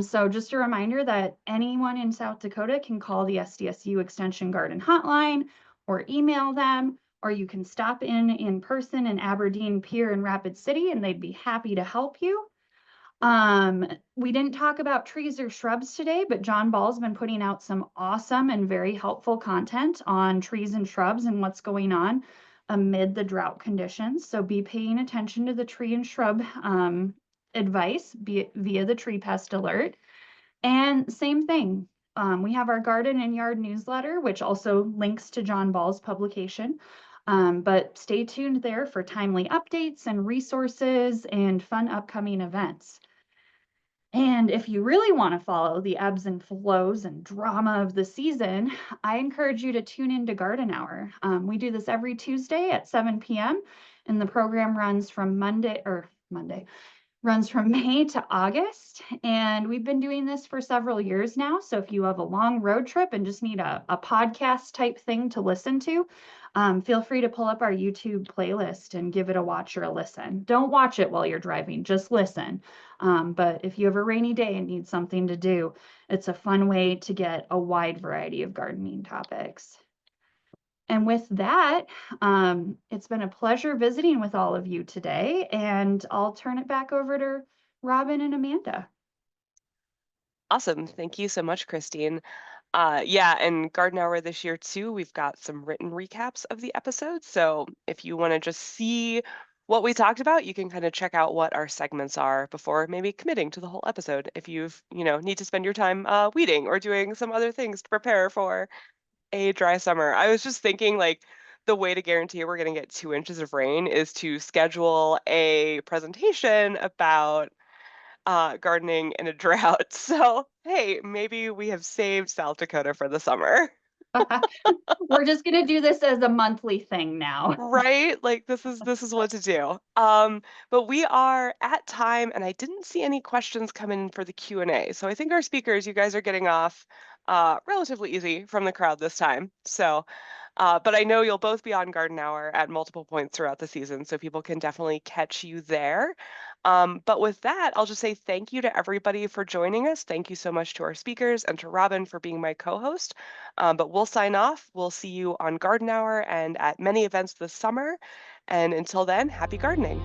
So just a reminder that anyone in South Dakota can call the SDSU Extension Garden Hotline or email them, or you can stop in person in Aberdeen, Pierre, and Rapid City, and they'd be happy to help you. We didn't talk about trees or shrubs today, but John Ball's been putting out some awesome and very helpful content on trees and shrubs and what's going on amid the drought conditions. So be paying attention to the tree and shrub advice via the tree pest alert. And same thing, we have our garden and yard newsletter, which also links to John Ball's publication. But stay tuned there for timely updates and resources and fun upcoming events. And if you really want to follow the ebbs and flows and drama of the season, I encourage you to tune into Garden Hour. We do this every Tuesday at 7 p.m. and the program runs from runs from May to August. And we've been doing this for several years now. So if you have a long road trip and just need a podcast type thing to listen to, feel free to pull up our YouTube playlist and give it a watch or a listen. Don't watch it while you're driving, just listen. But if you have a rainy day and need something to do, it's a fun way to get a wide variety of gardening topics. And with that, it's been a pleasure visiting with all of you today, and I'll turn it back over to Robin and Amanda. Awesome. Thank you so much, Kristine. Yeah, and Garden Hour this year too, we've got some written recaps of the episodes. So if you want to just see what we talked about, you can kind of check out what our segments are before maybe committing to the whole episode. If you've, need to spend your time weeding or doing some other things to prepare for a dry summer. I was just thinking like the way to guarantee we're going to get 2 inches of rain is to schedule a presentation about gardening in a drought. So, hey, maybe we have saved South Dakota for the summer. We're just going to do this as a monthly thing now. Right? Like this is what to do. But we are at time and I didn't see any questions come in for the Q&A. So I think our speakers, you guys are getting off relatively easy from the crowd this time. So but I know you'll both be on Garden Hour at multiple points throughout the season, so people can definitely catch you there. But with that, I'll just say thank you to everybody for joining us. Thank you so much to our speakers and to Robin for being my co-host. But we'll sign off. We'll see you on Garden Hour and at many events this summer. And until then, happy gardening.